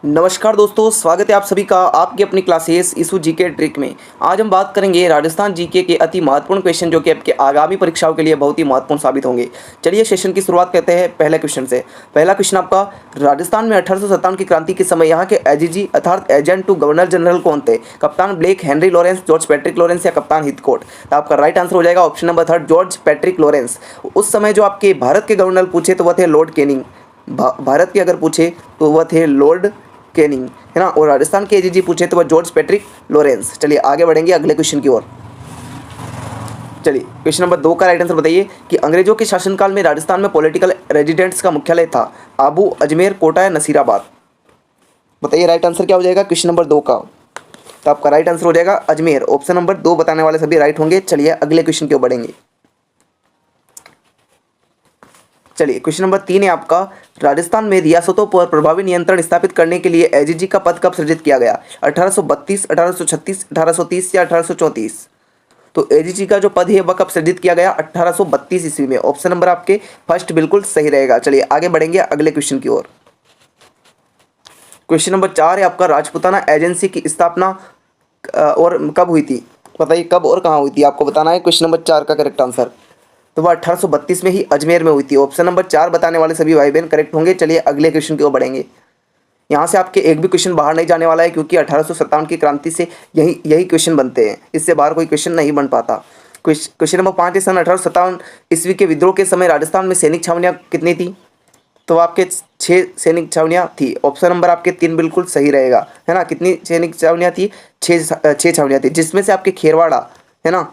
नमस्कार दोस्तों, स्वागत है आप सभी का आपकी अपनी क्लासेस इशू जीके ट्रिक में। आज हम बात करेंगे राजस्थान जीके के अति महत्वपूर्ण क्वेश्चन जो कि आपके आगामी परीक्षाओं के लिए बहुत ही महत्वपूर्ण साबित होंगे। चलिए सेशन की शुरुआत करते हैं पहले क्वेश्चन से। पहला क्वेश्चन आपका, राजस्थान में 1857 की क्रांति के समय यहाँ के एजीजी अर्थात एजेंट टू गवर्नर जनरल कौन थे? कप्तान Blake, Henry Lawrence, George Patrick Lawrence या कप्तान हिथकोट? तो आपका राइट आंसर हो जाएगा option number third, George Patrick Lawrence. उस समय जो आपके भारत के गवर्नर पूछे तो वह थे लॉर्ड कैनिंग। भारत के अगर पूछे तो वह थे लॉर्ड कैनिंग, है ना। और राजस्थान के एजीजी पूछे तो वह जॉर्ज पैट्रिक लॉरेंस। चलिए आगे बढ़ेंगे अगले क्वेश्चन की ओर। चलिए क्वेश्चन नंबर 2 का राइट आंसर बताइए कि अंग्रेजों के शासनकाल में राजस्थान में पॉलिटिकल रेजिडेंट्स का मुख्यालय था आबू, अजमेर, कोटा या नसीराबाद? बताइए राइट आंसर क्या हो जाएगा क्वेश्चन नंबर 2 का। तो आपका राइट आंसर हो जाएगा अजमेर। ऑप्शन नंबर 2 बताने वाले सभी राइट होंगे। चलिए अगले क्वेश्चन की ओर बढ़ेंगे। चलिए क्वेश्चन नंबर 3 है आपका, राजस्थान में रियासतों पर प्रभावी नियंत्रण स्थापित करने के लिए एजीजी का पद कब सृजित किया गया? 1832, 1836, 1830 या 1834? तो एजीजी का जो पद है वह कब सृजित किया गया? 1832 ईस्वी में। ऑप्शन नंबर आपके फर्स्ट बिल्कुल सही रहेगा। चलिए आगे बढ़ेंगे अगले क्वेश्चन की ओर। क्वेश्चन नंबर 4 है आपका, राजपूताना एजेंसी की स्थापना और कब हुई थी? बताइए कब और कहाँ हुई थी, आपको बताना है क्वेश्चन नंबर 4 का करेक्ट आंसर। तो वह 1832 में ही अजमेर में हुई थी। ऑप्शन नंबर 4 बताने वाले सभी भाई बहन करेक्ट होंगे। चलिए अगले क्वेश्चन की ओर बढ़ेंगे। यहाँ से आपके एक भी क्वेश्चन बाहर नहीं जाने वाला है क्योंकि 1857 की क्रांति से यही क्वेश्चन बनते हैं, इससे बाहर कोई क्वेश्चन नहीं बन पाता। क्वेश्चन नंबर 5 है, सन 1857 ईस्वी के विद्रोह के समय राजस्थान में सैनिक छावनियाँ कितनी थी? तो आपके 6 सैनिक छावनियाँ थी। ऑप्शन नंबर आपके 3 बिल्कुल सही रहेगा, है ना। कितनी सैनिक छावनियाँ थी? 6 छावनियाँ थी, जिसमें से आपके खेरवाड़ा, है ना,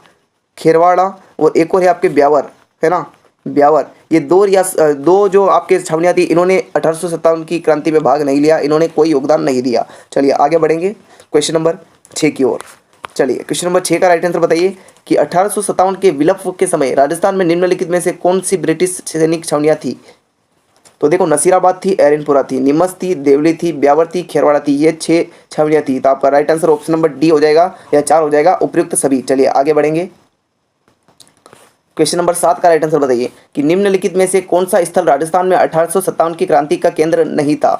खेरवाड़ा और एक और है आपके ब्यावर, है ना, ब्यावर। ये दो जो आपके छावनियाँ थी, इन्होंने 1857 की क्रांति में भाग नहीं लिया, इन्होंने कोई योगदान नहीं दिया। चलिए आगे बढ़ेंगे क्वेश्चन नंबर 6 की ओर। चलिए क्वेश्चन नंबर 6 का राइट आंसर बताइए कि 1857 के विलप के समय राजस्थान में निम्नलिखित में से कौन सी ब्रिटिश सैनिक छावनियाँ थी? तो देखो, नसीराबाद थी, एरनपुरा थी, नीमच थी, देवली थी, ब्यावर थी, खेरवाड़ा थी। ये 6 छावनियाँ थी। तो आपका right answer option number D हो जाएगा या 4 हो जाएगा, उपयुक्त सभी। चलिए आगे बढ़ेंगे। क्वेश्चन नंबर 7 का राइट आंसर बताइए कि निम्नलिखित में से कौन सा स्थल राजस्थान में 1857 की क्रांति का केंद्र नहीं था?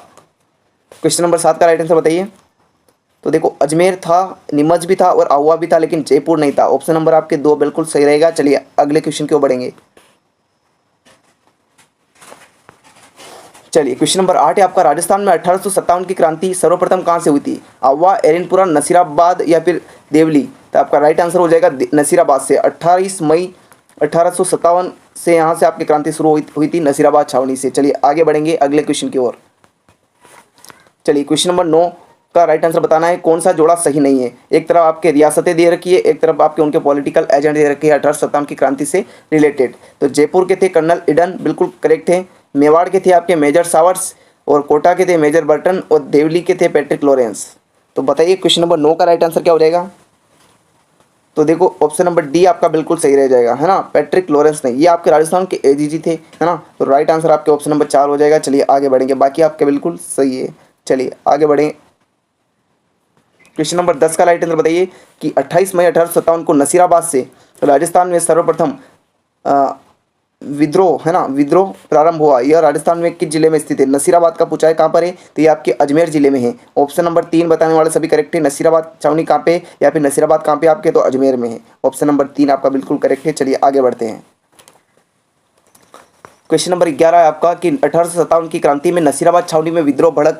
क्वेश्चन नंबर 7 का राइट आंसर बताइए। तो देखो, अजमेर था, नीमच भी था और आहुआ भी था, लेकिन जयपुर नहीं था। ऑप्शन नंबर आपके 2 बिल्कुल सही रहेगा। चलिए अगले क्वेश्चन की ओर बढ़ेंगे। चलिए क्वेश्चन नंबर 8 है आपका, राजस्थान में 1857 की क्रांति सर्वप्रथम कहाँ से हुई थी? आहुआ, एरनपुरा, नसीराबाद या फिर देवली? तो आपका राइट आंसर हो जाएगा नसीराबाद से। 28 मई 1857 से यहाँ से आपकी क्रांति शुरू हुई थी, नसीराबाद छावनी से। चलिए आगे बढ़ेंगे अगले क्वेश्चन की ओर। चलिए क्वेश्चन नंबर 9 का राइट आंसर बताना है कौन सा जोड़ा सही नहीं है। एक तरफ आपके रियासतें दे रखी है, एक तरफ आपके उनके पॉलिटिकल एजेंट दे रखे हैं 1857 की क्रांति से रिलेटेड। तो जयपुर के थे कर्नल इडन, बिल्कुल करेक्ट है। मेवाड़ के थे आपके मेजर सावर्स और कोटा के थे मेजर बर्टन और देवली के थे पैट्रिक लॉरेंस। तो बताइए क्वेश्चन नंबर 9 का राइट आंसर क्या हो जाएगा? तो देखो, ऑप्शन नंबर डी आपका बिल्कुल सही रह जाएगा, है ना, पैट्रिक लॉरेंस नहीं। ये आपके राजस्थान के एजीजी थे, है ना। तो राइट आंसर आपके ऑप्शन नंबर 4 हो जाएगा। चलिए आगे बढ़ेंगे, बाकी आपके बिल्कुल सही है। चलिए आगे बढ़ें। क्वेश्चन नंबर 10 का राइट आंसर बताइए कि 28 मई 1857 को नसीराबाद से राजस्थान में सर्वप्रथम विद्रोह, है ना, विद्रोह प्रारंभ हुआ। यह राजस्थान में किस जिले में स्थित है? नसीराबाद का पूछा है, कहाँ पर है? तो ये आपके अजमेर जिले में है। ऑप्शन नंबर 3 बताने वाले सभी करेक्ट है। नसीराबाद छावनी कहाँ पे या फिर नसीराबाद कहाँ पे आपके? तो अजमेर में है। ऑप्शन नंबर 3 आपका बिल्कुल करेक्ट है। चलिए आगे बढ़ते हैं। क्वेश्चन नंबर 11 है आपका कि 1857 की क्रांति में नसीराबाद छावनी में विद्रोह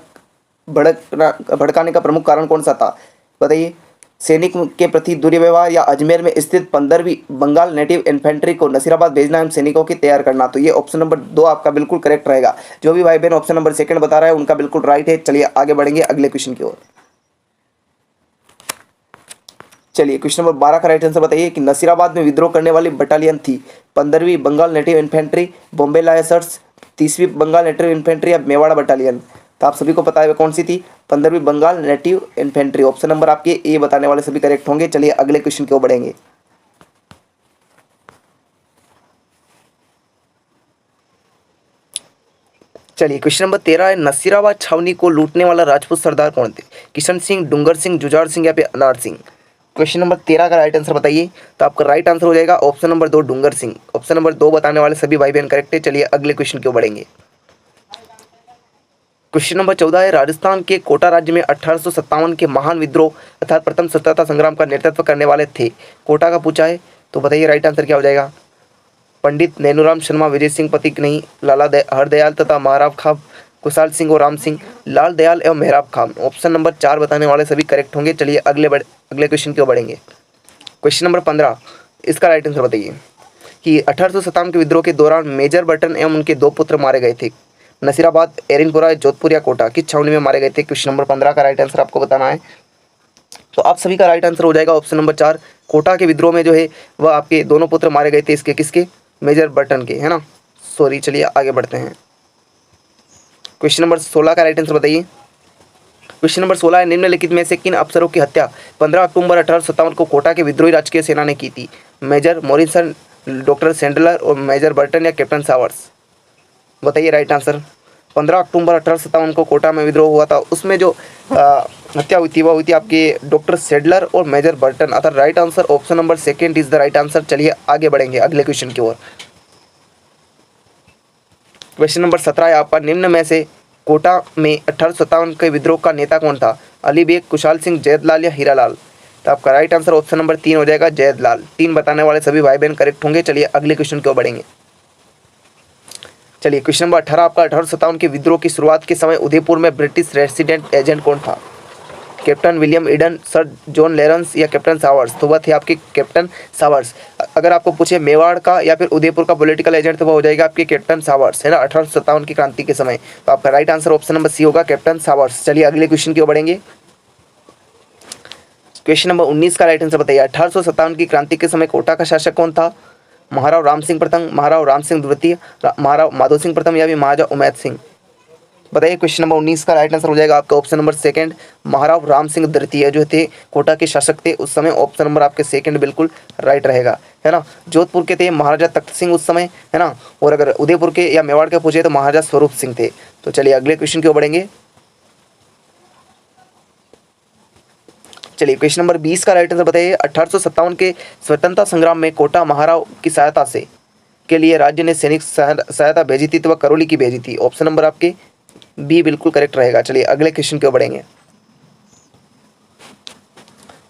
भड़काने का प्रमुख कारण कौन सा था? बताइए। सैनिक के प्रति दुर्व्यवहार या अजमेर में स्थित 15वीं बंगाल नेटिव इन्फेंट्री को नसीराबाद भेजना एवं सैनिकों की तैयार करना? तो ये ऑप्शन नंबर 2 आपका बिल्कुल करेक्ट रहेगा। जो भी भाई बहन ऑप्शन नंबर 2 बता रहा है उनका बिल्कुल राइट है। चलिए आगे बढ़ेंगे अगले क्वेश्चन की ओर। चलिए क्वेश्चन नंबर 12 का राइट आंसर बताइए कि नसीराबाद में विद्रोह करने वाली बटालियन थी 15वीं Bengal Native Infantry, Bombay Lancers, 30वीं बंगाल नेटिव इन्फेंट्री या मेवाड़ा बटालियन? तो आप सभी को पता है कौन सी थी? 15वीं Bengal Native Infantry. Option number आपके ए बताने वाले सभी करेक्ट होंगे। चलिए अगले क्वेश्चन की ओर बढ़ेंगे। चलिए क्वेश्चन नंबर 13 है, नसीराबाद छावनी को लूटने वाला राजपूत सरदार कौन थे? किशन सिंह, डूंगर सिंह, जुझार सिंह या फिर अनार सिंह? क्वेश्चन नंबर 13 का राइट आंसर बताइए। तो आपका राइट आंसर हो जाएगा ऑप्शन नंबर 2 डूंगर सिंह। ऑप्शन नंबर 2 बताने वाले सभी भाई बहन करेक्ट है। चलिए अगले क्वेश्चन की ओर बढ़ेंगे। क्वेश्चन नंबर 14 है, राजस्थान के कोटा राज्य में 1857 के महान विद्रोह अर्थात प्रथम स्वतंत्रता संग्राम का नेतृत्व करने वाले थे। कोटा का पूछा है, तो बताइए राइट आंसर क्या हो जाएगा। पंडित नैनूराम शर्मा, विजय सिंह पथिक नहीं, लाला हरदयाल तथा महाराव खां, कुशाल सिंह और राम सिंह, लाल दयाल एवं मेहराब खां। ऑप्शन नंबर 4 बताने वाले सभी करेक्ट होंगे। चलिए अगले क्वेश्चन की ओर बढ़ेंगे। क्वेश्चन नंबर 15, इसका राइट आंसर बताइए कि 1857 के विद्रोह के दौरान मेजर बर्टन एवं उनके 2 पुत्र मारे गए थे। नसीराबाद, एरिनपुरा, जोधपुर या कोटा, किस छावनी में मारे गए थे। क्वेश्चन नंबर 15 का राइट आंसर आपको बताना है। तो आप सभी का राइट आंसर हो जाएगा ऑप्शन नंबर 4। कोटा के विद्रोह में जो है वह आपके दोनों पुत्र मारे गए थे, इसके किसके, मेजर बर्टन के, है ना, सॉरी। चलिए आगे बढ़ते हैं। क्वेश्चन नंबर 16 का राइट आंसर बताइए। क्वेश्चन नंबर 16 है, निम्नलिखित में से किन अफसरों की हत्या 15 अक्टूबर 1857 को कोटा के विद्रोही राजकीय सेना ने की थी। मेजर मॉरिसन, डॉक्टर सैंडलर और मेजर बर्टन या कैप्टन सावर्स। बताइए राइट आंसर। 15 अक्टूबर 1857 को कोटा में विद्रोह हुआ था, उसमें जो हत्या हुई थी वह हुई थी आपके डॉक्टर सैडलर और मेजर बर्टन। अतः right answer option number 2 is the right answer. चलिए आगे बढ़ेंगे अगले क्वेश्चन की ओर। क्वेश्चन नंबर 17 है आपका, निम्न में से कोटा में 1857 के विद्रोह का नेता कौन था। अली बेग, कुशाल सिंह, जयदलाल या हीरालाल। तो आपका राइट आंसर ऑप्शन नंबर 3 हो जाएगा, जयदलाल। 3 बताने वाले सभी भाई बहन करेक्ट होंगे। चलिए अगले क्वेश्चन की ओर बढ़ेंगे। चलिए क्वेश्चन नंबर 18 आपका, 1857 के विद्रोह की शुरुआत के समय उदयपुर में ब्रिटिश रेसिडेंट एजेंट कौन था। Captain William Eden, sir John Lawrence या कैप्टन सावर्स। तो वह थे आपके कैप्टन सावर्स। अगर आपको पूछे मेवाड़ का या फिर उदयपुर का पॉलिटिकल एजेंट, तो वह हो जाएगा आपके कैप्टन सावर्स, है ना, 1857 की क्रांति के समय। तो आपका right answer option number C होगा, कैप्टन सावर्स। चलिए अगले क्वेश्चन की ओर बढ़ेंगे। क्वेश्चन नंबर 19 का राइट आंसर बताइए। 1857 की क्रांति के समय कोटा का शासक कौन था। महाराव राम सिंह प्रथम, महाराव राम सिंह द्वितीय, महाराव माधो सिंह प्रथम या फिर महाराजा उमैद सिंह। बताइए क्वेश्चन नंबर 19 का राइट आंसर हो जाएगा आपका ऑप्शन नंबर 2 महाराव राम सिंह द्वितीय जो थे कोटा के शासक थे उस समय। ऑप्शन नंबर आपके 2 बिल्कुल राइट रहेगा, है ना। जोधपुर के थे महाराजा तख्त सिंह उस समय, है ना। और अगर उदयपुर के या मेवाड़ के पूछे तो महाराजा स्वरूप सिंह थे। तो चलिए अगले क्वेश्चन की ओर बढ़ेंगे। चलिए क्वेश्चन नंबर 20 का राइट आंसर बताइए। 1857 के स्वतंत्रता संग्राम में कोटा महाराव की सहायता से के लिए राज्य ने सैनिक सहायता भेजी थी, तो वह करौली की भेजी थी। ऑप्शन नंबर आपके बी बिल्कुल करेक्ट रहेगा। चलिए अगले क्वेश्चन की ओर बढ़ेंगे।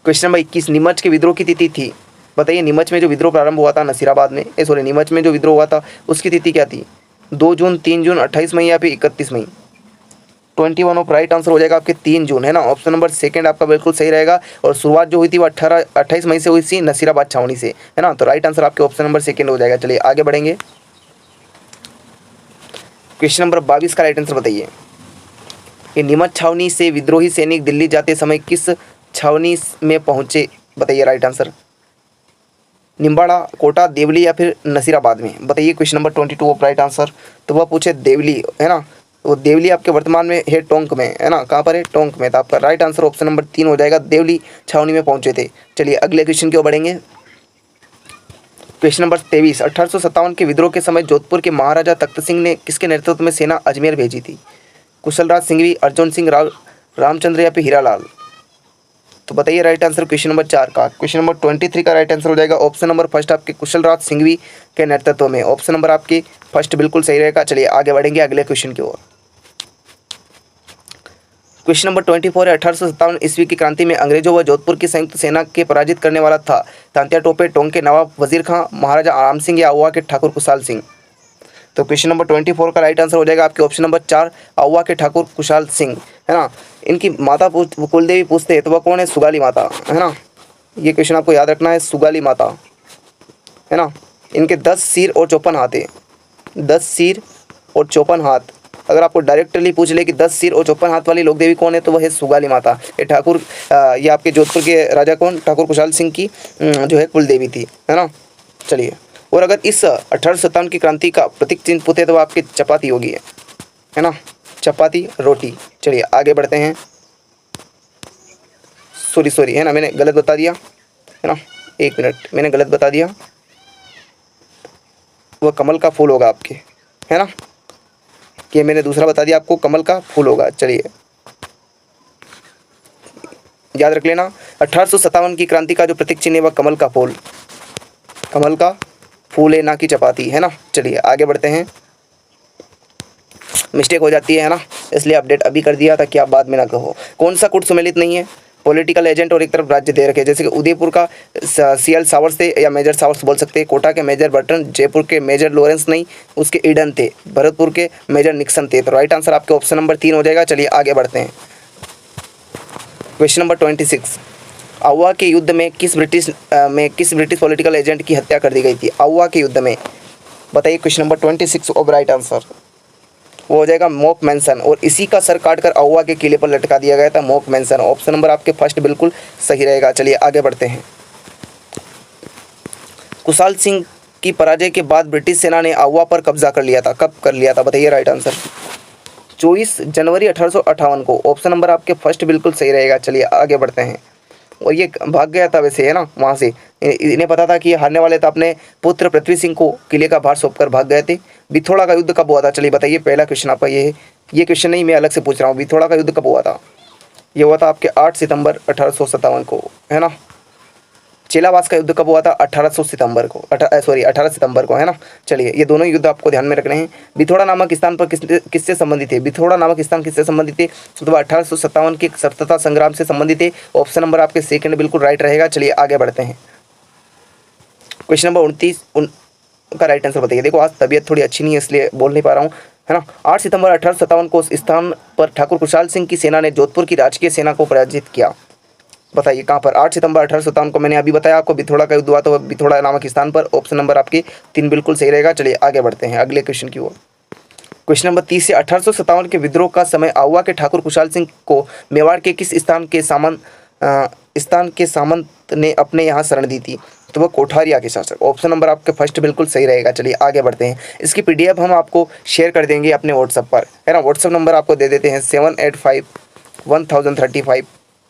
क्वेश्चन नंबर 21, नीमच के विद्रोह की तिथि थी। बताइए नीमच में जो विद्रोह प्रारंभ हुआ था नसीराबाद में, नीमच में जो विद्रोह हुआ था उसकी तिथि क्या थी। 2 जून, 3 जून, 28 मई या फिर 31 मई। 21 ऑफ राइट आंसर हो जाएगा आपके 3 जून, है ना। ऑप्शन नंबर 2 आपका बिल्कुल सही रहेगा। और शुरुआत जो हुई थी वो 28 मई से हुई थी नसीराबाद छावनी से, है ना। तो राइट आंसर आपके ऑप्शन नंबर 2 हो जाएगा। चलिए आगे बढ़ेंगे। क्वेश्चन नंबर 22 का राइट आंसर बताइए कि नीमच छावनी से विद्रोही सैनिक दिल्ली जाते समय किस छावनी में पहुंचे। बताइए राइट आंसर। निम्बाड़ा, कोटा, देवली या फिर नसीराबाद में। बताइए question number 22 of right answer. तो वह पूछे देवली, है ना। वो देवली आपके वर्तमान में है टोंक में, है ना। कहाँ पर है, टोंक में। तो आपका राइट आंसर ऑप्शन नंबर 3 हो जाएगा, देवली छावनी में पहुंचे थे। चलिए अगले क्वेश्चन की ओर बढ़ेंगे। क्वेश्चन नंबर 23, 1857 के विद्रोह के समय जोधपुर के महाराजा तख्त सिंह ने किसके नेतृत्व में सेना अजमेर भेजी थी। कुशलराज सिंघवी, अर्जुन सिंह रामचंद्र या फिर हीरालाल। तो बताइए राइट आंसर क्वेश्चन नंबर 4 का। क्वेश्चन नंबर 23 का राइट आंसर हो जाएगा ऑप्शन नंबर फर्स्ट आपके कुशलराज सिंघवी के नेतृत्व में। ऑप्शन नंबर आपकी फर्स्ट बिल्कुल सही रहेगा। चलिए आगे बढ़ेंगे अगले क्वेश्चन की ओर। क्वेश्चन नंबर 24 है, 1857 ईस्वी की क्रांति में अंग्रेजों व जोधपुर की संयुक्त सेना के पराजित करने वाला था। तांत्या टोपे, टोंक के नवाब वजीर खां, महाराजा आराम सिंह या आउवा के ठाकुर कुशाल सिंह। तो क्वेश्चन नंबर 24 का राइट आंसर हो जाएगा आपके ऑप्शन नंबर 4 आउवा के ठाकुर कुशाल सिंह, है ना। इनकी माता कुलदेवी पूछते हैं तो वह कौन है, सुगाली माता, है ना। ये क्वेश्चन आपको याद रखना है, सुगाली माता, है ना। इनके 10 सिर और 54 हाथ है, 10 सिर और 54 हाथ। अगर आपको डायरेक्टली पूछ ले कि 10 सिर और 54 हाथ वाली लोक देवी कौन है, तो वह है सुगाली माता। ये ठाकुर ये आपके जोधपुर के राजा कौन, ठाकुर कुशाल सिंह की जो है कुल देवी थी, है ना। चलिए, और अगर इस 1857 की क्रांति का प्रतीक चिन्ह पूछे तो आपकी चपाती होगी, है ना, चपाती रोटी। चलिए आगे बढ़ते हैं। सॉरी है ना, मैंने गलत बता दिया, है ना, 1 मिनट, मैंने गलत बता दिया। वह कमल का फूल होगा आपके, है ना, कि मैंने दूसरा बता दिया आपको, कमल का फूल होगा। चलिए याद रख लेना, 1857 की क्रांति का जो प्रतीक चिन्ह है वह कमल का फूल है, ना कि चपाती, है ना। चलिए आगे बढ़ते हैं। मिस्टेक हो जाती है ना, इसलिए अपडेट अभी कर दिया ताकि आप बाद में ना कहो। कौन सा कूट सुमेलित नहीं है? पॉलिटिकल एजेंट और एक तरफ राज्य दे रखे, जैसे कि उदयपुर का CL सावर्स थे या मेजर सावर्स बोल सकते हैं, कोटा के मेजर बर्टन, जयपुर के मेजर लॉरेंस नहीं, उसके ईडन थे, भरतपुर के मेजर निक्सन थे। तो राइट आंसर आपके ऑप्शन नंबर 3 हो जाएगा। चलिए आगे बढ़ते हैं। क्वेश्चन नंबर 26, आउवा के युद्ध में किस ब्रिटिश पॉलिटिकल एजेंट की हत्या कर दी गई थी? आउवा के युद्ध में बताइए। Question number 26 of right answer वो हो जाएगा मॉक मैंसन, और इसी का सर काटकर आउवा के किले पर लटका दिया गया था, मॉक मैंसन। ऑप्शन नंबर आपके फर्स्ट बिल्कुल सही रहेगा। चलिए आगे बढ़ते हैं। कुशाल सिंह की पराजय के बाद ब्रिटिश सेना ने आउवा पर कब्जा कर लिया था। कब कर लिया था बताइए राइट आंसर? 24 जनवरी 1858 को। ऑप्शन नंबर आपके फर्स्ट बिल्कुल सही रहेगा। चलिए आगे बढ़ते हैं। और ये भाग गया था वैसे, है ना, वहाँ से। इन्हें पता था कि ये हारने वाले थे, अपने पुत्र पृथ्वी सिंह को किले का भार सौंपकर भाग गए थे। बिथोड़ा का युद्ध कब हुआ था? चलिए बताइए। पहला क्वेश्चन आपका ये है, ये क्वेश्चन नहीं, मैं अलग से पूछ रहा हूँ। बिथोड़ा का युद्ध कब हुआ था? ये हुआ था आपके 8 सितंबर 1857 को, है ना। चेलावास का युद्ध कब हुआ था? 18 सितंबर को, है ना। चलिए ये दोनों युद्ध आपको ध्यान में रखने हैं। बिथोड़ा नामक स्थान पर किससे संबंधित है? बिथोड़ा नामक स्थान किससे संबंधित है? तो 1857 के स्वतंत्रता संग्राम से संबंधित है। ऑप्शन नंबर आपके सेकंड बिल्कुल राइट रहेगा। चलिए आगे बढ़ते हैं। क्वेश्चन नंबर 29 का राइट आंसर बताइए। देखो आज तबीयत थोड़ी अच्छी नहीं है इसलिए बोल नहीं पा रहा हूँ, है ना। 8 सितंबर 1857 को उस स्थान पर ठाकुर कुशाल सिंह की सेना ने जोधपुर की राजकीय सेना को पराजित किया। बताइए कहाँ पर? 8 सितंबर 1857 को मैंने अभी बताया आपको, बिथोड़ा का युद्ध हुआ तो बिथोड़ा नामक स्थान पर। ऑप्शन नंबर आपकी 3 बिल्कुल सही रहेगा। चलिए आगे बढ़ते हैं अगले क्वेश्चन की ओर। क्वेश्चन नंबर 30 से 1857 के विद्रोह का समय आउवा के ठाकुर कुशाल सिंह को मेवाड़ के किस स्थान के सामंत ने अपने यहाँ शरण दी थी? तो वह कोठारिया के शासक। ऑप्शन नंबर आपके फर्स्ट बिल्कुल सही रहेगा। चलिए आगे बढ़ते हैं। इसकी PDF हम आपको शेयर कर देंगे अपने व्हाट्सएप पर, है ना। व्हाट्सएप नंबर आपको दे देते हैं 785-1035,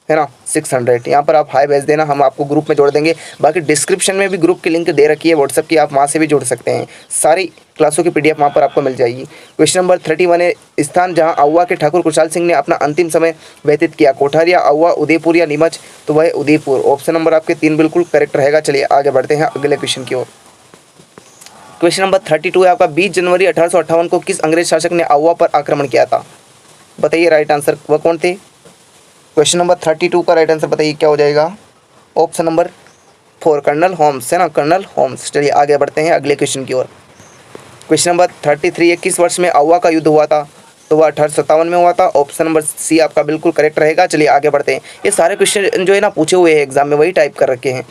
है ना, 600। यहाँ पर आप हाई भेज देना, हम आपको ग्रुप में जोड़ देंगे। बाकी डिस्क्रिप्शन में भी ग्रुप की लिंक दे रखी है व्हाट्सएप की, आप वहाँ से भी जुड़ सकते हैं। सारी क्लासों की PDF वहाँ पर आपको मिल जाएगी। क्वेश्चन नंबर 31 है, स्थान जहाँ आउवा के ठाकुर कुशाल सिंह ने अपना अंतिम समय व्यतीत किया, कोठारिया, आउवा, उदयपुर या नीमच? तो वह उदयपुर। ऑप्शन नंबर आपके 3 बिल्कुल करेक्ट रहेगा। चलिए आगे बढ़ते हैं अगले क्वेश्चन की ओर। क्वेश्चन नंबर 32 है आपका, 20 जनवरी 1858 को किस अंग्रेज शासक ने आउवा पर आक्रमण किया था? बताइए राइट आंसर, वह कौन थे? क्वेश्चन नंबर 32 का राइट आंसर बताइए क्या हो जाएगा? ऑप्शन नंबर 4 कर्नल होम्स, है ना, कर्नल होम्स। चलिए आगे बढ़ते हैं अगले क्वेश्चन की ओर। क्वेश्चन नंबर 33 है, किस वर्ष में आउवा का युद्ध हुआ था? तो वह 1857 में हुआ था। ऑप्शन नंबर C आपका बिल्कुल करेक्ट रहेगा। चलिए आगे बढ़ते हैं। ये सारे क्वेश्चन जो है ना पूछे हुए हैं एग्जाम में, वही टाइप कर रखे हैं,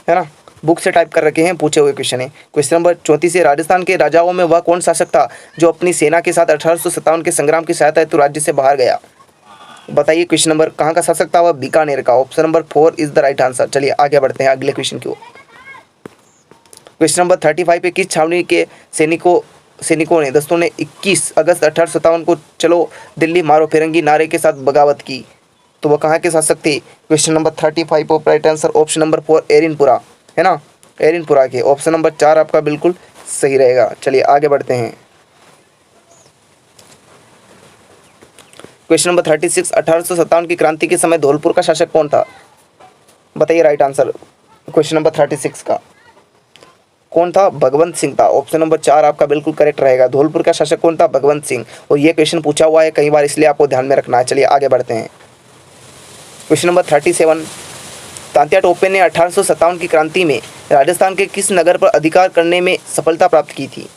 है ना, बुक से टाइप कर रखे हैं, पूछे हुए क्वेश्चन है। क्वेश्चन नंबर 34 है, राजस्थान के राजाओं में वह कौन शासक था जो अपनी सेना के साथ 1857 के संग्राम की सहायता हेतु राज्य से बाहर गया? बताइए क्वेश्चन नंबर कहाँ का शासक था? वह बीकानेर का। Option number 4 is the right answer. चलिए आगे बढ़ते हैं अगले क्वेश्चन की ओर। क्वेश्चन नंबर 35 पे, किस छावनी के सैनिकों ने दस्तों ने 21 अगस्त 1857 को चलो दिल्ली मारो फिरंगी नारे के साथ बगावत की? तो वह कहाँ के शासक थे? Question number 35 of right answer option number 4 Erinpura, है ना, एरिनपुरा के। ऑप्शन नंबर 4 आपका बिल्कुल सही रहेगा। चलिए आगे बढ़ते हैं। क्वेश्चन नंबर 36, 1857 की क्रांति के समय धौलपुर का शासक कौन था? बताइए राइट आंसर क्वेश्चन नंबर 36 का कौन था? भगवंत सिंह था। ऑप्शन नंबर 4 आपका बिल्कुल करेक्ट रहेगा। धौलपुर का शासक कौन था? भगवंत सिंह। और ये क्वेश्चन पूछा हुआ है कई बार, इसलिए आपको ध्यान में रखना है। चलिए आगे बढ़ते हैं। क्वेश्चन नंबर 37, तांत्या टोपे ने 1857 की क्रांति में राजस्थान के किस नगर पर अधिकार करने में सफलता प्राप्त की थी?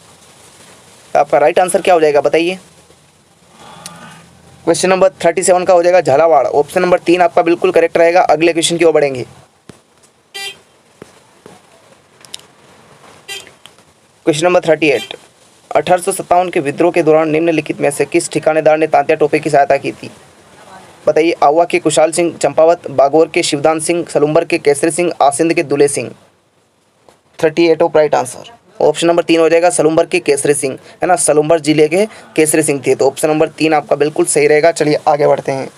आपका राइट आंसर क्या हो जाएगा बताइए? क्वेश्चन नंबर 37 का हो जाएगा झालावाड़। ऑप्शन नंबर 3 आपका बिल्कुल करेक्ट रहेगा। अगले क्वेश्चन की ओर बढ़ेंगे। क्वेश्चन नंबर 38, 1857 के विद्रोह के दौरान निम्नलिखित में से किस ठिकानेदार ने तांत्या टोपे की सहायता की थी? बताइए। आउवा के कुशाल सिंह चंपावत, बागौर के शिवदान सिंह, सलुम्बर के केसरी सिंह, आसिंद के Dule Singh. 38 of right answer option number 3 हो जाएगा सलुम्बर के केसरी सिंह, है ना, सलुम्बर जिले के केसरी सिंह थे। तो ऑप्शन नंबर 3 आपका बिल्कुल सही रहेगा। चलिए आगे बढ़ते हैं।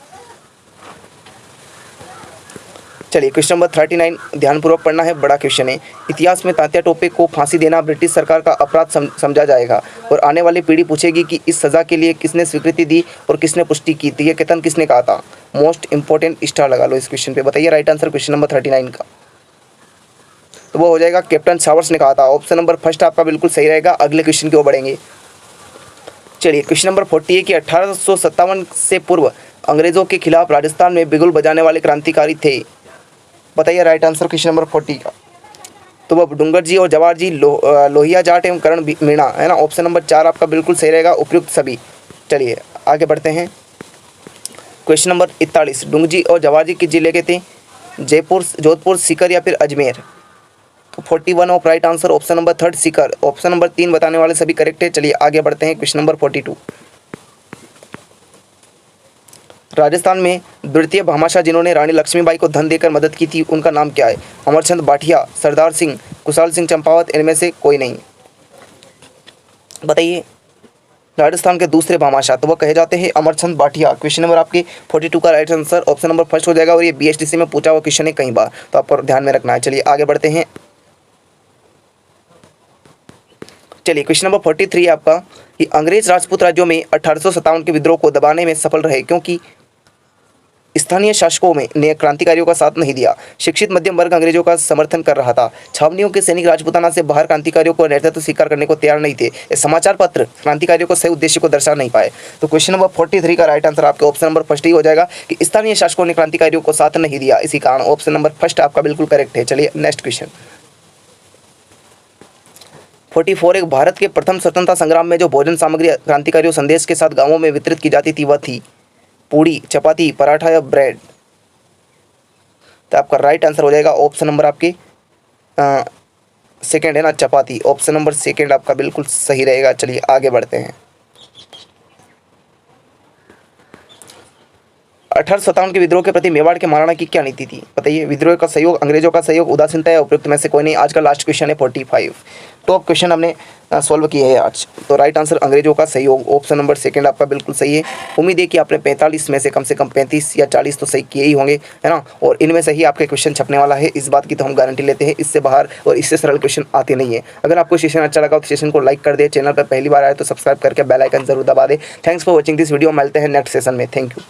चलिए क्वेश्चन नंबर 39 ध्यानपूर्वक पढ़ना है, बड़ा क्वेश्चन है। इतिहास में तांत्या टोपे को फांसी देना ब्रिटिश सरकार का अपराध समझा जाएगा और आने वाली पीढ़ी पूछेगी कि इस सज़ा के लिए किसने स्वीकृति दी और किसने पुष्टि की थी। ये कथन किसने कहा था? मोस्ट इंपॉर्टेंट स्टार लगा लो इस क्वेश्चन पे। बताइए राइट आंसर क्वेश्चन नंबर 39 का। तो वो हो जाएगा कैप्टन सावर्स ने कहा था। ऑप्शन नंबर फर्स्ट आपका बिल्कुल सही रहेगा। अगले क्वेश्चन की ओर बढ़ेंगे। चलिए क्वेश्चन नंबर 40 कि 1857 से पूर्व अंग्रेजों के खिलाफ राजस्थान में बिगुल बजाने वाले क्रांतिकारी थे। बताइए राइट आंसर क्वेश्चन नंबर 40 का। तो वह डूंगर जी और जवाहर जी, लोहिया जाट एवं करण मीणा, है ना। ऑप्शन नंबर 4 आपका बिल्कुल सही रहेगा, उपयुक्त सभी। चलिए आगे बढ़ते हैं। क्वेश्चन नंबर 41 डूंगर जी और जवाहर जी किस जिले के थे? जयपुर, जोधपुर, सीकर या फिर अजमेर। तो 41 of right answer option number 3 Sikar. Option number 3 बताने वाले सभी करेक्ट है। चलिए आगे बढ़ते हैं। क्वेश्चन नंबर 42 राजस्थान में द्वितीय भामाशाह जिन्होंने रानी लक्ष्मीबाई को धन देकर मदद की थी, उनका नाम क्या है? अमरचंद भाटिया, सरदार सिंह, कुशाल सिंह चंपावत, इनमें से कोई नहीं। बताइए राजस्थान के दूसरे भामाशाह, तो वह कहे जाते हैं अमरचंद भाटिया। क्वेश्चन नंबर आपके 42 का right answer option number first हो जाएगा और ये बीएसटीसी में पूछा हुआ क्वेश्चन है कई बार, तो आपको ध्यान में रखना है। चलिए आगे बढ़ते हैं। चलिए क्वेश्चन नंबर 43 है आपका कि अंग्रेज राजपूत राज्यों में 1857 के विद्रोह को दबाने में सफल रहे क्योंकि स्थानीय शासकों ने क्रांतिकारियों का साथ नहीं दिया। शिक्षित मध्यम वर्ग अंग्रेजों का समर्थन कर रहा था। छावनियों के सैनिक राजपूताना से बाहर क्रांतिकारियों को नेतृत्व स्वीकार करने को तैयार नहीं थे। समाचार पत्र क्रांतिकारियों को सही उद्देश्य को दर्शा नहीं पाए। तो क्वेश्चन नंबर 43 का राइट आंसर आपके ऑप्शन नंबर फर्स्ट ही हो जाएगा कि स्थानीय शासकों ने क्रांतिकारियों को साथ नहीं दिया, इसी कारण ऑप्शन नंबर फर्स्ट आपका बिल्कुल करेक्ट है। चलिए नेक्स्ट क्वेश्चन 44 एक भारत के प्रथम स्वतंत्रता संग्राम में जो भोजन सामग्री क्रांतिकारियों संदेश के साथ गांवों में वितरित की जाती थी वह थी पूड़ी, चपाती, पराठा या ब्रेड। तो आपका राइट आंसर हो जाएगा ऑप्शन नंबर आपके सेकंड है ना, चपाती। ऑप्शन नंबर सेकंड आपका बिल्कुल सही रहेगा। चलिए आगे बढ़ते हैं। 1857 के विद्रोह के प्रति मेवाड़ के महाराणा की क्या नीति थी? बताइए। विद्रोह का सहयोग, अंग्रेजों का सहयोग, उदासीनता या उपयुक्त में से कोई नहीं। आज का लास्ट क्वेश्चन है 45। टॉप क्वेश्चन हमने सॉल्व किए हैं आज। तो राइट आंसर अंग्रेजों का सहयोग, ऑप्शन नंबर सेकंड आपका बिल्कुल सही है। उम्मीद है कि आपने 45 में से कम 35 या 40 तो सही किए ही होंगे, है ना। और इनमें से ही आपके क्वेश्चन छपने वाला है, इस बात की तो हम गारंटी लेते हैं। इससे बाहर और इससे सरल क्वेश्चन आते नहीं है। अगर आपको सेशन अच्छा लगा तो सेशन को लाइक कर दे। चैनल पर पहली बार आए तो सब्सक्राइब करके बेल आइकन जरूर दबा दे। Thanks for watching this video. मिलते हैं नेक्स्ट सेशन में। Thank you.